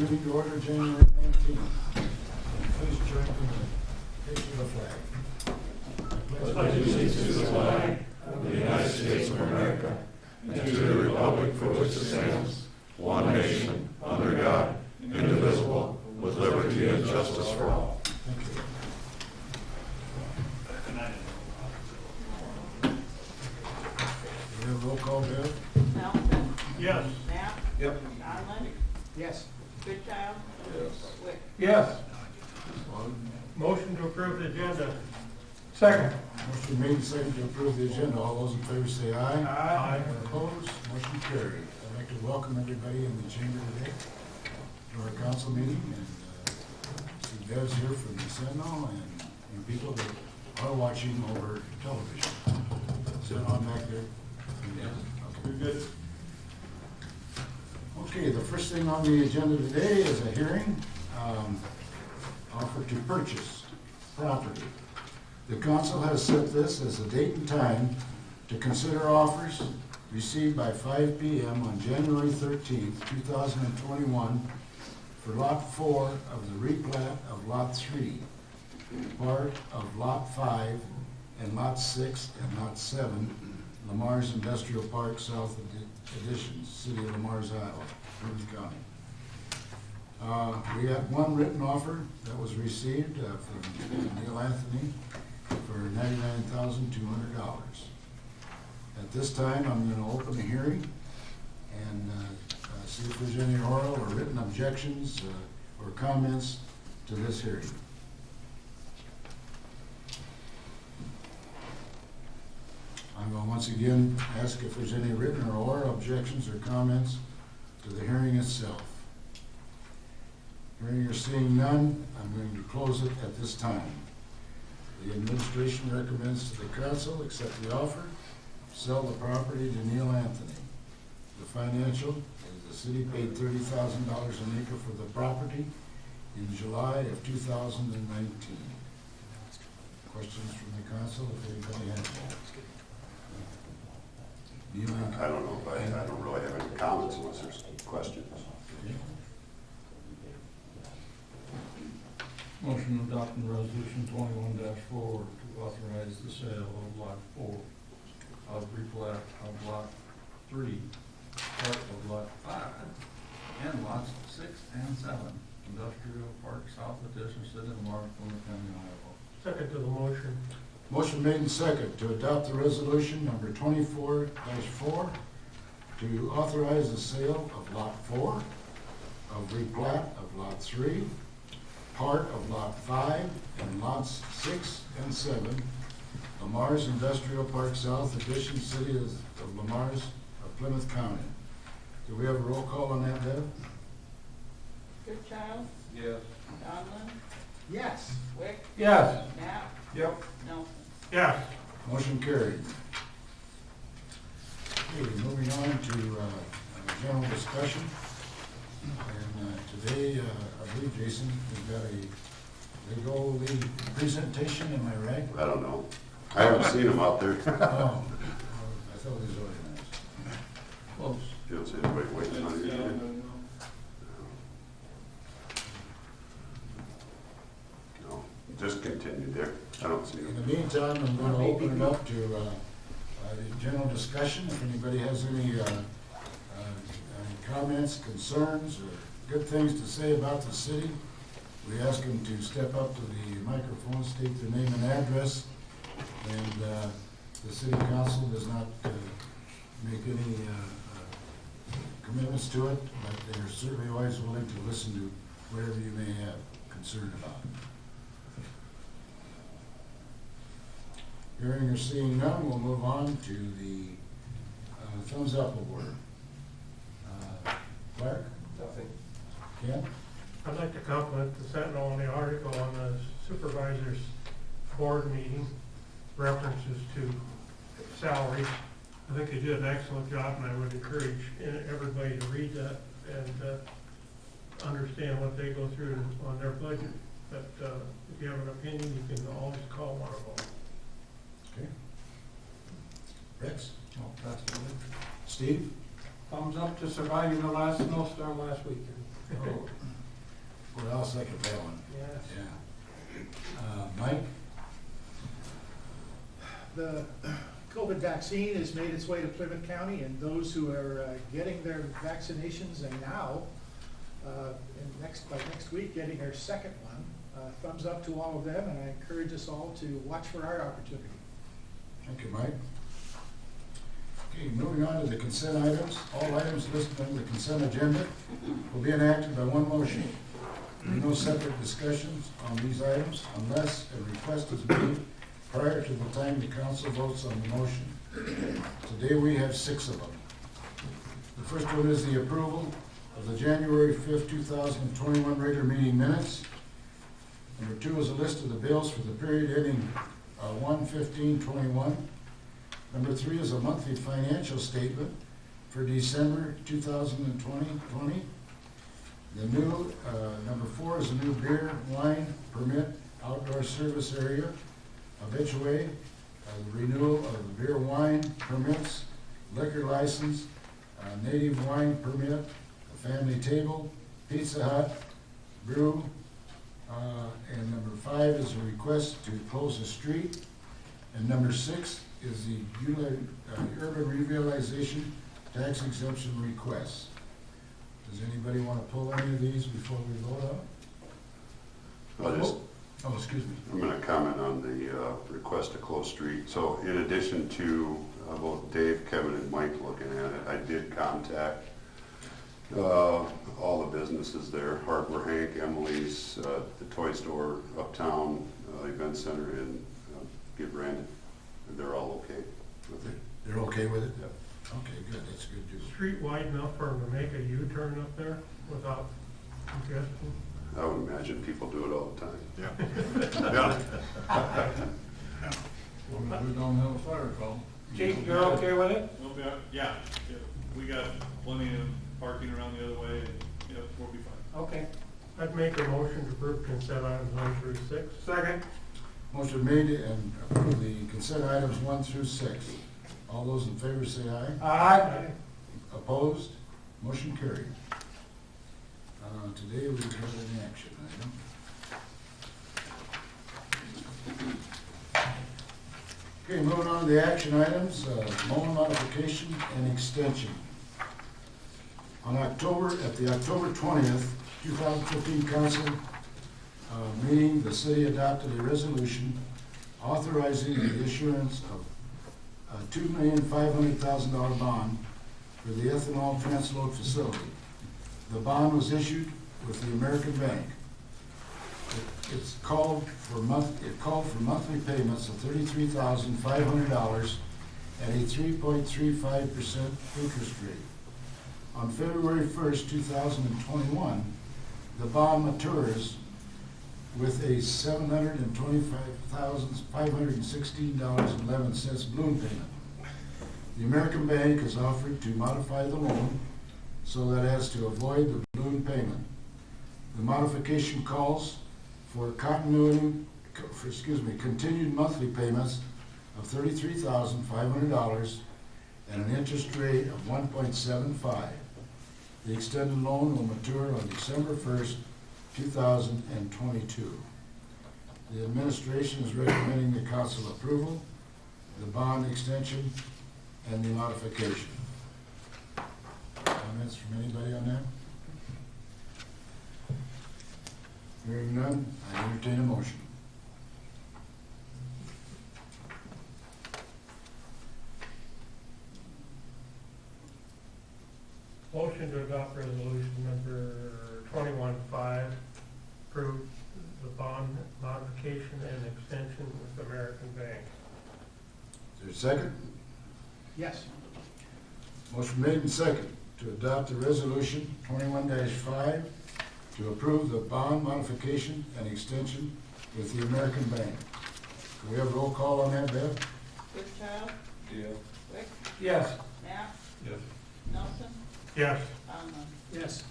meeting to order January 19th. Please join me in the taking of the flag. Pledge allegiance to the flag of the United States of America and to the republic for which it stands, one nation, under God, indivisible, with liberty and justice for all. Thank you. We have roll call, Bill? Nelson? Yes. Knapp? Yep. Conlon? Yes. Goodchild? Yes. Wick? Yes. Motion to approve the agenda. Second. Motion made and seconded to approve the agenda. All those in favor say aye. Aye. Opposed? Motion carried. I'd like to welcome everybody in the chamber today to our council meeting, and see Deb's here from the Sentinel and people that are watching over television. Sit on back there. Okay. Good. Okay, the first thing on the agenda today is a hearing, offer to purchase property. The council has set this as a date and time to consider offers received by 5 p.m. on January 13th, 2021 for Lot 4 of the replat of Lot 3, part of Lot 5 and Lot 6 and Lot 7, Lamar's Industrial Park South Addition, City of Lamar's, Iowa, Burns County. We had one written offer that was received from Neil Anthony for $99,200. At this time, I'm going to open the hearing and see if there's any oral or written objections or comments to this hearing. I'm going to once again ask if there's any written or oral objections or comments to the hearing itself. Hearing or seeing none, I'm going to close it at this time. The administration recommends to the council accept the offer, sell the property to Neil Anthony. The financial is the city paid $30,000 an acre for the property in July of 2019. Questions from the council, if anybody has any? Neil Anthony. I don't know, but I don't really have any comments unless there's questions. Okay. Motion adopting resolution 21-4 to authorize the sale of lot 4 of replat of lot 3, part of lot 5, and lots 6 and 7, Industrial Park South Addition, City of Lamar, Plymouth County, Iowa. Second to the motion. Motion made and second to adopt the resolution number 24-4 to authorize the sale of Lot 4 of replat of Lot 3, part of Lot 5, and Lots 6 and 7, Lamar's Industrial Park South Addition, City of Lamar's of Plymouth County. Do we have a roll call on that, Deb? Goodchild? Yes. Conlon? Yes. Wick? Yes. Knapp? Yep. Nelson? Yes. Motion carried. Okay, moving on to general discussion. And today, I believe, Jason, we've got a legal lead presentation, am I right? I don't know. I haven't seen them out there. Oh, I thought it was organized. Close. You don't see anybody waiting on you. No, just continue there. I don't see In them. the meantime, I'm going to open it up to general discussion. If anybody has any comments, concerns, or good things to say about the city, we ask them to step up to the microphone, state their name and address, and the city council does not make any commitments to it, but they are certainly always willing to listen to whatever you may have concern about. Hearing or seeing none, we'll move on to the thumbs up award. Clark? Nothing. Ken? I'd like to compliment the Sentinel on the article on the supervisor's board meeting, references to salaries. I think they did an excellent job, and I would encourage everybody to read that and understand what they go through on their budget. But if you have an opinion, you can always call one of them. Okay. Rex? I'll pass it on. Steve? Thumbs up to surviving the last snowstorm last weekend. Oh, Well, I'll second that one. Yes. Yeah. Mike? The COVID vaccine has made its way to Plymouth County, and those who are getting their vaccinations and now, by next week, getting their second one, thumbs up to all of them, and I encourage us all to watch for our opportunity. Thank you, Mike. Okay, moving on to the consent items. All items listed on the consent agenda will be enacted by one motion. There will be no separate discussions on these items unless a request is made prior to the time the council votes on the motion. Today we have 6 of them. The first one is the approval of the January 5th, 2021 regular meeting minutes. Number 2 is a list of the bills for the period ending 1/15/21. Number 3 is a monthly financial statement for December 2020. The new, number 4 is a new beer, wine, permit, outdoor service area, habitué, the renewal of the beer, wine permits, liquor license, native wine permit, a family table, Pizza Hut, brew, and number 5 is a request to close the street. And number 6 is the urban revitalization tax exemption request. Does anybody want to pull any of these before we vote on it? Oh, excuse me. I'm gonna comment on the request to close street. So in addition to both Dave, Kevin, and Mike looking at it, I did contact all the businesses there, Hardware Hank, Emily's, the toy store uptown, event center, and Get Branded. They're all okay with it. They're okay with it? Yep. Okay, good, that's good news. Street wide enough for them to make a U-turn up there without congestion? I would imagine people do it all the time. Well, we don't have a fire call. Chief, you're okay with it? We'll be, yeah, we got plenty of parking around the other way, and, yeah, we'll be fine. Okay. I'd make a motion to approve consent items 1 through 6. Second. Motion made and approve the consent items 1 through 6. All those in favor say aye. Aye. Opposed? Motion carried. Today we have an action item. Okay, moving on to the action items, loan modification and extension. At the October 20th, 2015 council meeting, the city adopted a resolution authorizing the issuance of a $2,500,000 bond for the ethanol transload facility. The bond was issued with the American Bank. It called for monthly payments of $33,500 at a 3.35% interest rate. On February 1st, 2021, the bond matures with a $725,516.11 balloon payment. The American Bank has offered to modify the loan so that as to avoid the balloon payment. The modification calls for continued monthly payments of $33,500 and an interest rate of 1.75. The extended loan will mature on December 1st, 2022. The administration is recommending the council approval, the bond extension, and the modification. Comments from anybody on that? Hearing none, I entertain a motion. Motion to adopt resolution number 21-5, approve the bond modification and extension with American Bank. Is there a second? Yes. Motion made and second to adopt the resolution 21-5 to approve the bond modification and extension with the American Bank. Can we have a roll call on that, Bev? Goodchild, Yeah. Rick, Yes. Knapp, Yes. Nelson, Yes. Conlon. Yes.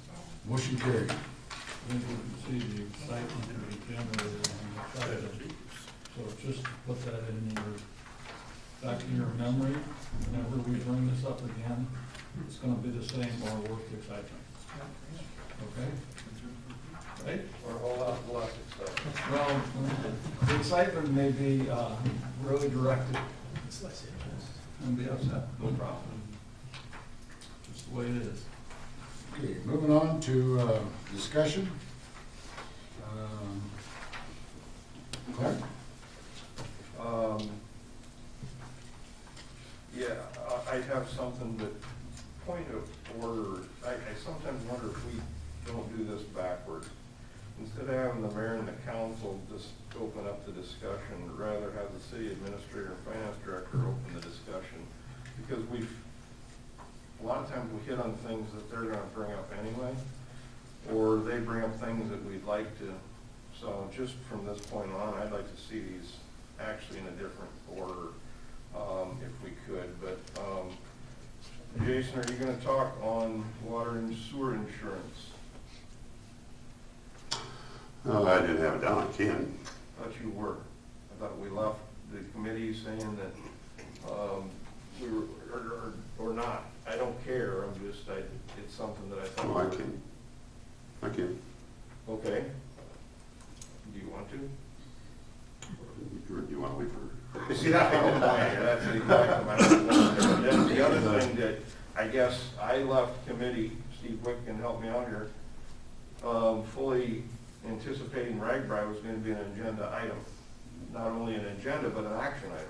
Motion carried. I think you can see the excitement that was generated on the side. So just put that back in your memory, whenever we bring this up again, it's gonna be the same or worth excitement. Okay? Or hold out the less excitement? Well, the excitement may be really directed It's less interest. and be upset. No problem. Just the way it is. Okay, moving on to discussion. Clark? Yeah, I have something that, point of order, I sometimes wonder if we don't do this backwards. Instead of having the mayor and the council just open up the discussion, rather have the city administrator and finance director open the discussion. Because a lot of times we hit on things that they're gonna bring up anyway, or they bring up things that we'd like to. So just from this point on, I'd like to see these actually in a different order, if we could. But, Jason, are you gonna talk on water and sewer insurance? I didn't have it down, I can. I thought you were. I thought we left the committee saying that, we were, or not. I don't care, it's something that I thought. Oh, I can. Okay. Do you want to? You want to leave her? See, that's my whole point, that's exactly my whole point. That's the other thing that, I guess, I left committee, Steve Wick can help me out here, fully anticipating Ragbri was gonna be an agenda item. Not only an agenda, but an action item.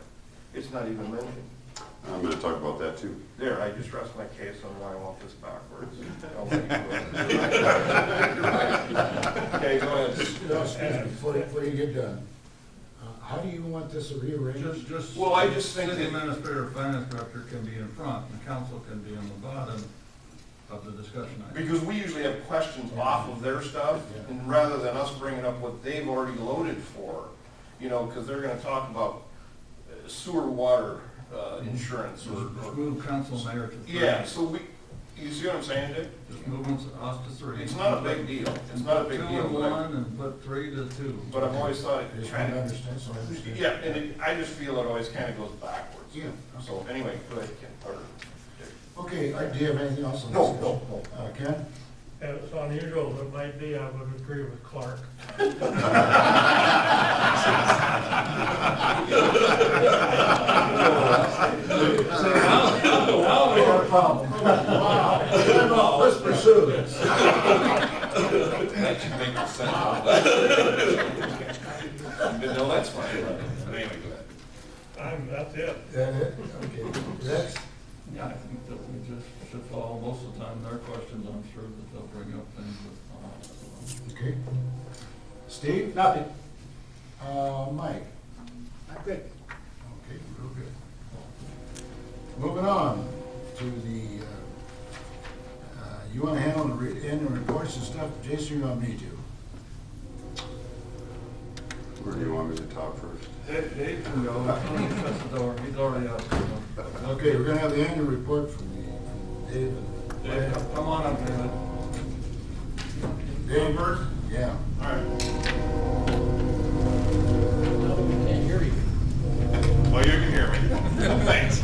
It's not even mentioned. I'm gonna talk about that too. There, I just rest my case on why I want this backwards. I'll let you go. Okay, go ahead. Excuse me, before you get done, how do you want this rearranged? Just. Well, I just think City that- administrator, finance director can be in front, and the council can be on the bottom of the discussion item. Because we usually have questions off of their stuff, and rather than us bringing up what they've already loaded for, you know, because they're gonna talk about sewer water insurance or. Just move council mayor to 3. Yeah, so you see what I'm saying, Dick? Just move us to 3. It's not a big deal, it's not a big deal. 2 and but 1 and put 3 to 2. But I've always thought I it just kind want to of, understand, so I understand. yeah, and I just feel it always kind of goes backwards. Yeah. So anyway, go ahead, Ken, or Okay, do you have anything else on this? No. Ken? As unusual as it might be, I would agree with Clark. Now we got a problem. Wow. Let's pursue this. That should make it sound. No, that's fine. Anyway, go ahead. That's it. That it? Okay. Next? Yeah, I think that we just should follow most of the time their questions. I'm sure that they'll bring up things that. Okay. Steve? Nothing. Mike? I'm good. Okay, real good. Moving on to the, you want to handle the annual reports and stuff? Jason, you want me to? Where do you want me to talk first? Dave can go. Shut the door. He's already out. Okay, we're gonna have the annual report from Dave. Dave, come on up, David. Dave? First? Yeah. All right. No, we can't hear you. Well, you can hear me. Thanks.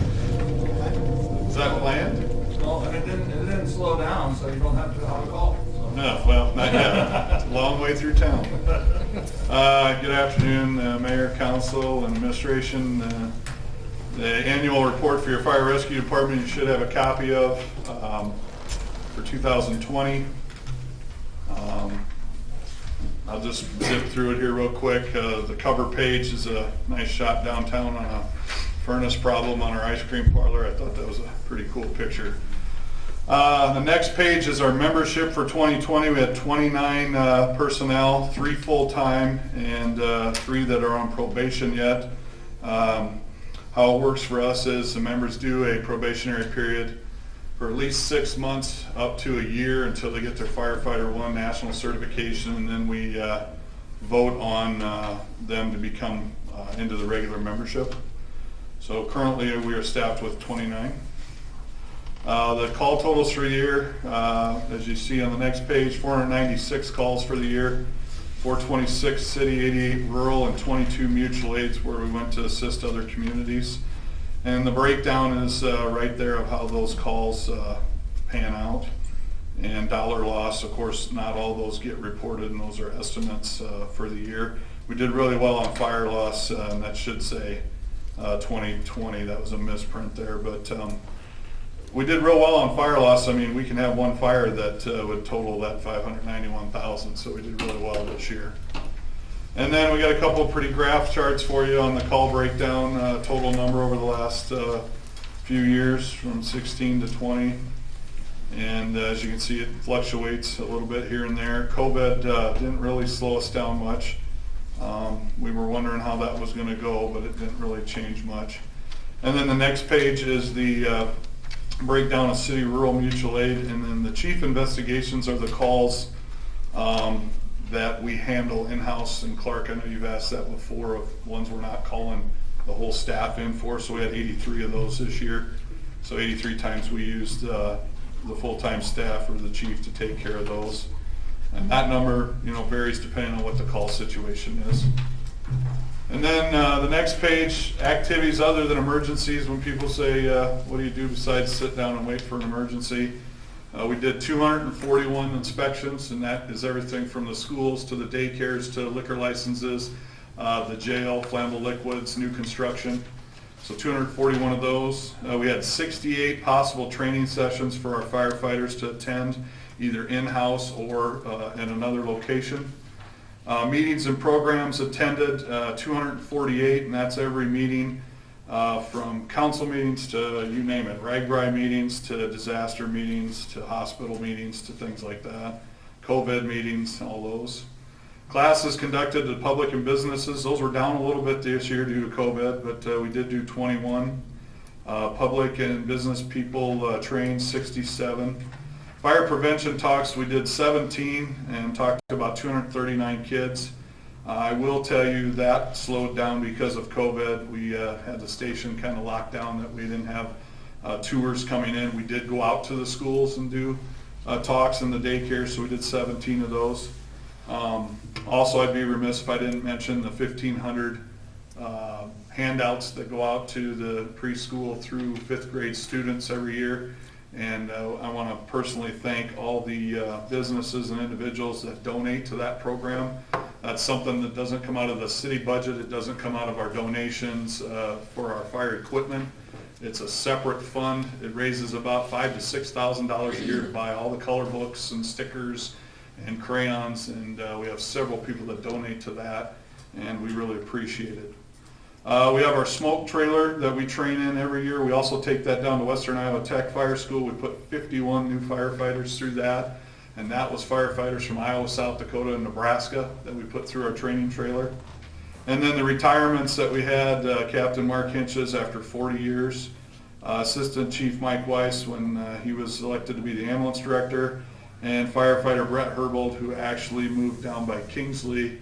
Is that planned? Well, and it didn't slow down, so you don't have to call. So. No, well, not yet. It's a long way through town. Good afternoon, Mayor, Council, and Administration. The annual report for your fire rescue department you should have a copy of for 2020. I'll just zip through it here real quick. The cover page is a nice shot downtown on a furnace problem on our ice cream parlor. I thought that was a pretty cool picture. The next page is our membership for 2020. We had 29 personnel, 3 full-time and 3 that are on probation yet. How it works for us is the members do a probationary period for at least 6 months up to a year until they get their Firefighter 1 national certification, and then we vote on them to become into the regular membership. So currently we are staffed with 29. The call totals for the year, as you see on the next page, 496 calls for the year, 426 city, 88 rural, and 22 mutual aids where we went to assist other communities. And the breakdown is right there of how those calls pan out. And dollar loss, of course, not all those get reported, and those are estimates for the year. We did really well on fire loss, and that should say 2020. That was a misprint there, but we did real well on fire loss. I mean, we can have one fire that would total that $591,000, so we did really well this year. And then we got a couple of pretty graph charts for you on the call breakdown, total number over the last few years from 16 to 20. And as you can see, it fluctuates a little bit here and there. COVID didn't really slow us down much. We were wondering how that was going to go, but it didn't really change much. And then the next page is the breakdown of city rural mutual aid, and then the chief investigations are the calls that we handle in-house. And Clark, I know you've asked that before, of ones we're not calling the whole staff in for, so we had 83 of those this year. So 83 times we used the full-time staff or the chief to take care of those. And that number, varies depending on what the call situation is. And then the next page, activities other than emergencies. When people say, what do you do besides sit down and wait for an emergency? We did 241 inspections, and that is everything from the schools to the daycares to liquor licenses, the jail, flammable liquids, new construction. So 241 of those. We had 68 possible training sessions for our firefighters to attend, either in-house or in another location. Meetings and programs attended, 248, and that's every meeting from council meetings to you name it, RAGBRAI meetings to disaster meetings to hospital meetings to things like that, COVID meetings, all those. Classes conducted to public and businesses, those were down a little bit this year due to COVID, but we did do 21. Public and business people trained 67. Fire prevention talks, we did 17 and talked to about 239 kids. I will tell you that slowed down because of COVID. We had the station kind of locked down, that we didn't have tours coming in. We did go out to the schools and do talks in the daycare, so we did 17 of those. Also, I'd be remiss if I didn't mention the 1,500 handouts that go out to the preschool through 5th grade students every year. And I want to personally thank all the businesses and individuals that donate to that program. That's something that doesn't come out of the city budget. It doesn't come out of our donations for our fire equipment. It's a separate fund. It raises about $5,000 to $6,000 a year to buy all the color books and stickers and crayons, and we have several people that donate to that, and we really appreciate it. We have our smoke trailer that we train in every year. We also take that down to Western Iowa Tech Fire School. We put 51 new firefighters through that, and that was firefighters from Iowa, South Dakota, and Nebraska that we put through our training trailer. And then the retirements that we had, Captain Mark Hinches after 40 years, Assistant Chief Mike Weiss when he was elected to be the ambulance director, and firefighter Brett Herbold, who actually moved down by Kingsley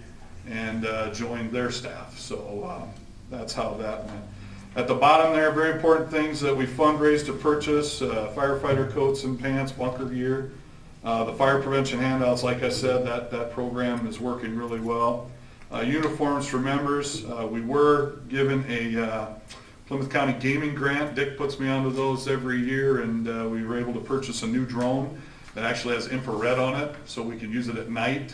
and joined their staff. So that's how that went. At the bottom there, very important things that we fundraised to purchase, firefighter coats and pants, bunker gear. The fire prevention handouts, like I said, that program is working really well. Uniforms for members. We were given a Plymouth County gaming grant. Dick puts me onto those every year, and we were able to purchase a new drone that actually has infrared on it, so we can use it at night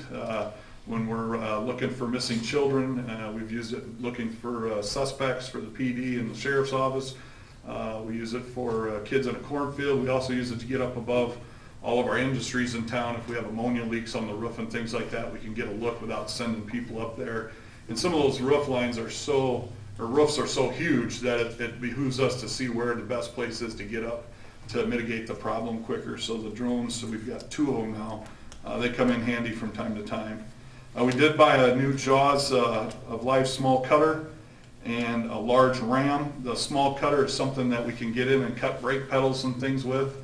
when we're looking for missing children. We've used it looking for suspects for the PD and the sheriff's office. We use it for kids in a cornfield. We also use it to get up above all of our industries in town. If we have ammonia leaks on the roof and things like that, we can get a look without sending people up there. And some of those roof lines are roofs are so huge that it behooves us to see where the best place is to get up to mitigate the problem quicker. So the drones, so we've got 2 of them now. They come in handy from time to time. We did buy a new Jaws of Life small cutter and a large ram. The small cutter is something that we can get in and cut brake pedals and things with.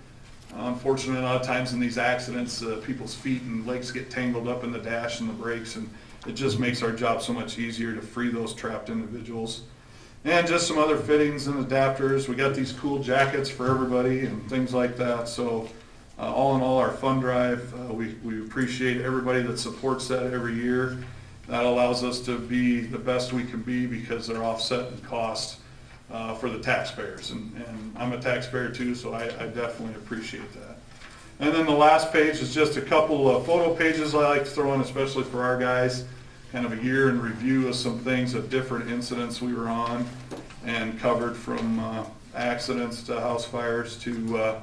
Unfortunately, a lot of times in these accidents, people's feet and legs get tangled up in the dash and the brakes, and it just makes our job so much easier to free those trapped individuals. And just some other fittings and adapters. We got these cool jackets for everybody and things like that. So all in all, our fund drive, we appreciate everybody that supports that every year. That allows us to be the best we can be because they're offsetting costs for the taxpayers. And I'm a taxpayer too, so I definitely appreciate that. And then the last page is just a couple of photo pages I like to throw in, especially for our guys. Kind of a year in review of some things of different incidents we were on and covered, from accidents to house fires to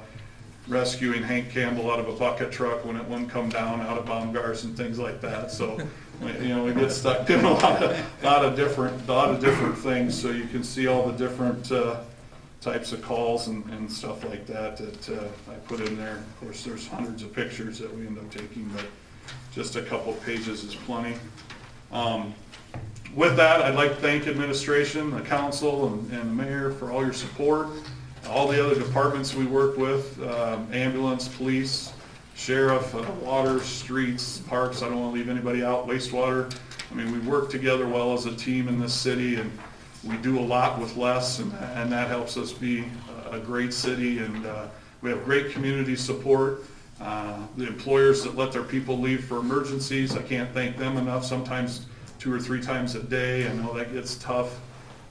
rescuing Hank Campbell out of a bucket truck when it wouldn't come down out of Baumgars and things like that. So, you know, we get stuck doing a lot of different things. So you can see all the different types of calls and stuff like that I put in there. Of course, there's hundreds of pictures that we end up taking, but just a couple pages is plenty. With that, I'd like to thank administration, the council, and the mayor for all your support. All the other departments we work with, ambulance, police, sheriff, water, streets, parks, I don't want to leave anybody out, wastewater. I mean, we work together well as a team in this city, and we do a lot with less, and that helps us be a great city, and we have great community support. The employers that let their people leave for emergencies, I can't thank them enough, sometimes 2 or 3 times a day. I know that gets tough.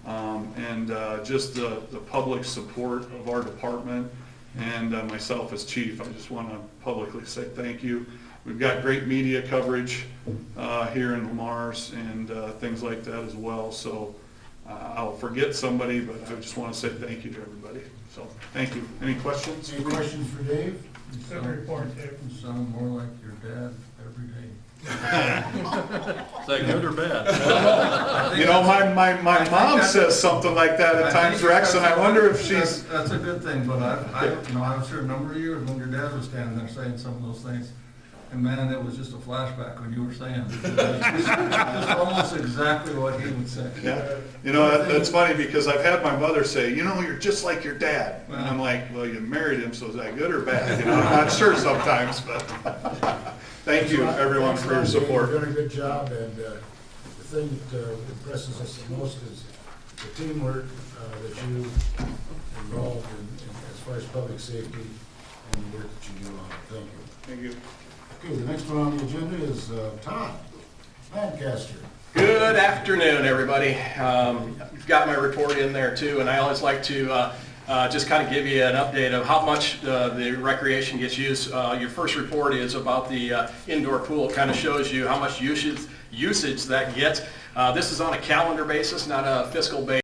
And just the public support of our department, and myself as chief, I just want to publicly say thank you. We've got great media coverage here in Lamar's and things like that as well. So I'll forget somebody, but I just want to say thank you to everybody. So thank you. Any questions? Any questions for Dave? Good report, Dave. You sound more like your dad every day. Is that good or bad? You know, my mom says something like that at times, Rex, and I wonder if she's... That's a good thing, but I was here a number of years when your dad was standing there saying some of those things. And man, it was just a flashback when you were saying it. Just almost exactly what he would say. Yeah, you know, that's funny because I've had my mother say, you know, you're just like your dad. And I'm like, well, you married him, so is that good or bad? You know, I'm not sure sometimes, but thank you, everyone, for your support. You're doing a good job, and the thing that impresses us the most is the teamwork that you involved in as far as public safety and the work that you do on it. Thank you. Thank you. Okay, the next one on the agenda is Todd Lancaster. Good afternoon, everybody. You've got my report in there too, and I always like to just kind of give you an update of how much the recreation gets used. Your first report is about the indoor pool. It kind of shows you how much usage that gets. This is on a calendar basis, not a fiscal basis.